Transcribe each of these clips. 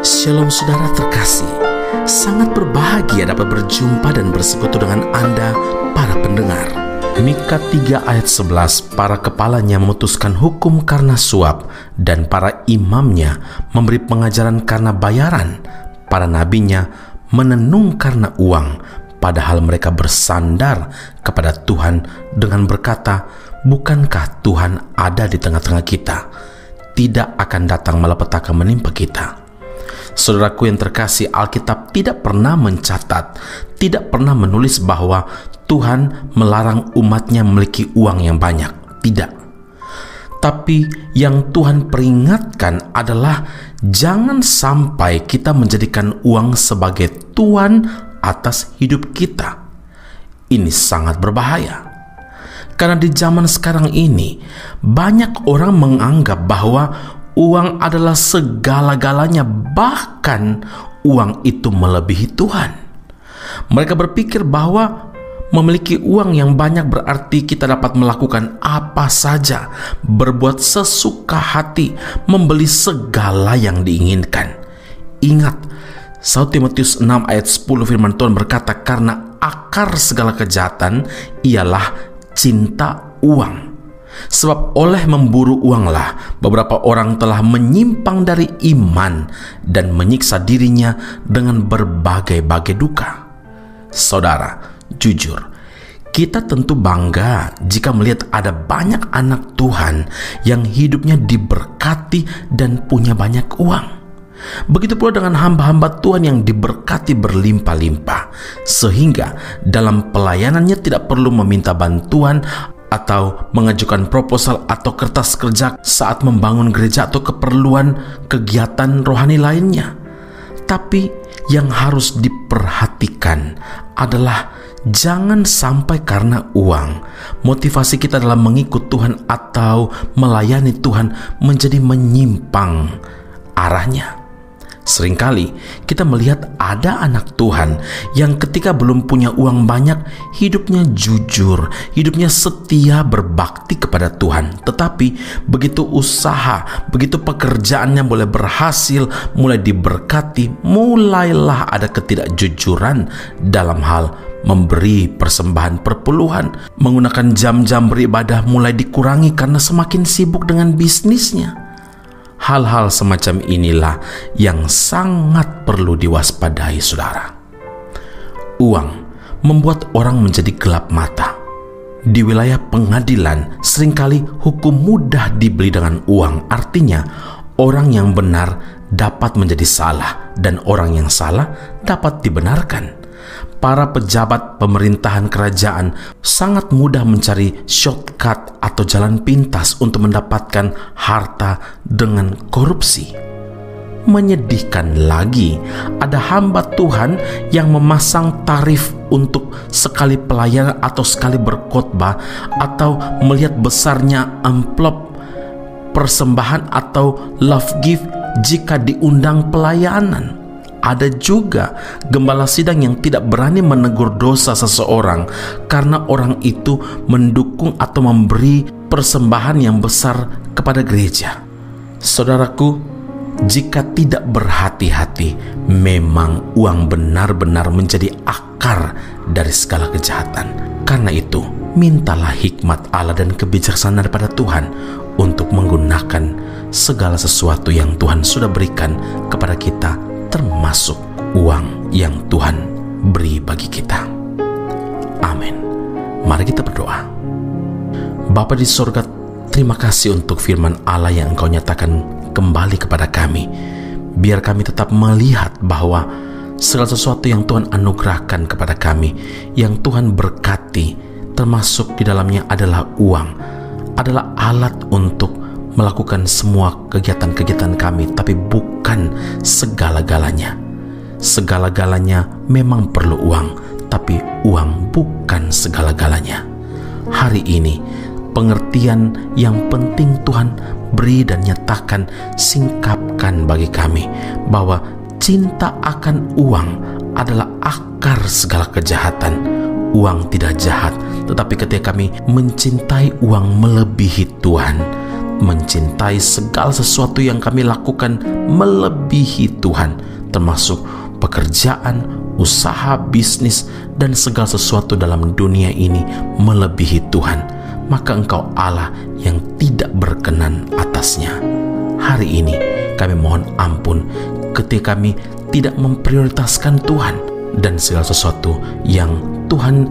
Shalom saudara terkasih, sangat berbahagia dapat berjumpa dan bersekutu dengan Anda para pendengar. Mika 3 ayat 11, para kepalanya memutuskan hukum karena suap, dan para imamnya memberi pengajaran karena bayaran. Para nabinya menenung karena uang, padahal mereka bersandar kepada Tuhan dengan berkata, bukankah Tuhan ada di tengah-tengah kita? Tidak akan datang malapetaka menimpa kita. Saudaraku yang terkasih, Alkitab tidak pernah mencatat, tidak pernah menulis bahwa Tuhan melarang umatnya memiliki uang yang banyak. Tidak. Tapi yang Tuhan peringatkan adalah jangan sampai kita menjadikan uang sebagai tuan atas hidup kita. Ini sangat berbahaya. Karena di zaman sekarang ini, banyak orang menganggap bahwa uang adalah segala-galanya, bahkan uang itu melebihi Tuhan. Mereka berpikir bahwa memiliki uang yang banyak berarti kita dapat melakukan apa saja, berbuat sesuka hati, membeli segala yang diinginkan. Ingat, 1 Timotius 6 ayat 10 firman Tuhan berkata, karena akar segala kejahatan ialah cinta uang. Sebab oleh memburu uanglah beberapa orang telah menyimpang dari iman dan menyiksa dirinya dengan berbagai-bagai duka. Saudara, jujur, kita tentu bangga jika melihat ada banyak anak Tuhan yang hidupnya diberkati dan punya banyak uang. Begitu pula dengan hamba-hamba Tuhan yang diberkati berlimpah-limpah, sehingga dalam pelayanannya tidak perlu meminta bantuan atau mengajukan proposal atau kertas kerja saat membangun gereja atau keperluan kegiatan rohani lainnya. Tapi yang harus diperhatikan adalah jangan sampai karena uang motivasi kita dalam mengikut Tuhan atau melayani Tuhan menjadi menyimpang arahnya. Seringkali kita melihat ada anak Tuhan yang ketika belum punya uang banyak, hidupnya jujur, hidupnya setia berbakti kepada Tuhan. Tetapi begitu usaha, begitu pekerjaannya mulai berhasil, mulai diberkati, mulailah ada ketidakjujuran dalam hal memberi persembahan perpuluhan, menggunakan jam-jam beribadah mulai dikurangi karena semakin sibuk dengan bisnisnya. Hal-hal semacam inilah yang sangat perlu diwaspadai, saudara. Uang membuat orang menjadi gelap mata. Di wilayah pengadilan, seringkali hukum mudah dibeli dengan uang. Artinya, orang yang benar dapat menjadi salah dan orang yang salah dapat dibenarkan. Para pejabat pemerintahan kerajaan sangat mudah mencari shortcut atau jalan pintas untuk mendapatkan harta dengan korupsi. Menyedihkan lagi, ada hamba Tuhan yang memasang tarif untuk sekali pelayanan atau sekali berkhotbah, atau melihat besarnya amplop persembahan atau love gift jika diundang pelayanan. Ada juga gembala sidang yang tidak berani menegur dosa seseorang karena orang itu mendukung atau memberi persembahan yang besar kepada gereja. Saudaraku, jika tidak berhati-hati, memang uang benar-benar menjadi akar dari segala kejahatan. Karena itu, mintalah hikmat Allah dan kebijaksanaan daripada Tuhan untuk menggunakan segala sesuatu yang Tuhan sudah berikan kepada kita, termasuk uang yang Tuhan beri bagi kita. Amin. Mari kita berdoa. Bapa di sorga, terima kasih untuk firman Allah yang Engkau nyatakan kembali kepada kami. Biar kami tetap melihat bahwa segala sesuatu yang Tuhan anugerahkan kepada kami, yang Tuhan berkati, termasuk di dalamnya adalah uang, adalah alat untuk melakukan semua kegiatan-kegiatan kami, tapi bukan segala-galanya. Segala-galanya memang perlu uang, tapi uang bukan segala-galanya. Hari ini, pengertian yang penting Tuhan beri dan nyatakan, singkapkan bagi kami, bahwa cinta akan uang adalah akar segala kejahatan. Uang tidak jahat, tetapi ketika kami mencintai uang melebihi Tuhan, mencintai segala sesuatu yang kami lakukan melebihi Tuhan, termasuk pekerjaan, usaha, bisnis, dan segala sesuatu dalam dunia ini melebihi Tuhan, maka Engkau Allah yang tidak berkenan atasnya. Hari ini kami mohon ampun ketika kami tidak memprioritaskan Tuhan, dan segala sesuatu yang Tuhan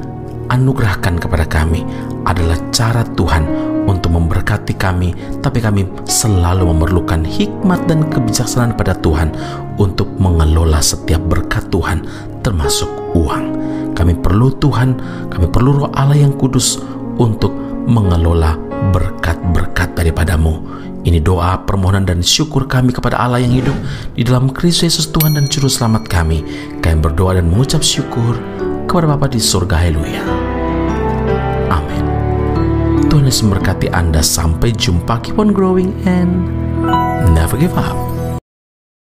anugerahkan kepada kami adalah cara Tuhan untuk memberkati kami, tapi kami selalu memerlukan hikmat dan kebijaksanaan pada Tuhan untuk mengelola setiap berkat Tuhan, termasuk uang. Kami perlu Tuhan, kami perlu Roh Allah yang kudus untuk mengelola berkat-berkat daripadamu. Ini doa, permohonan, dan syukur kami kepada Allah yang hidup di dalam Kristus Yesus Tuhan dan Juru Selamat kami. Kami berdoa dan mengucap syukur kepada Bapa di surga. Haleluya. Amin. Tuhan Yesus memberkati Anda. Sampai jumpa. Keep on growing and never give up.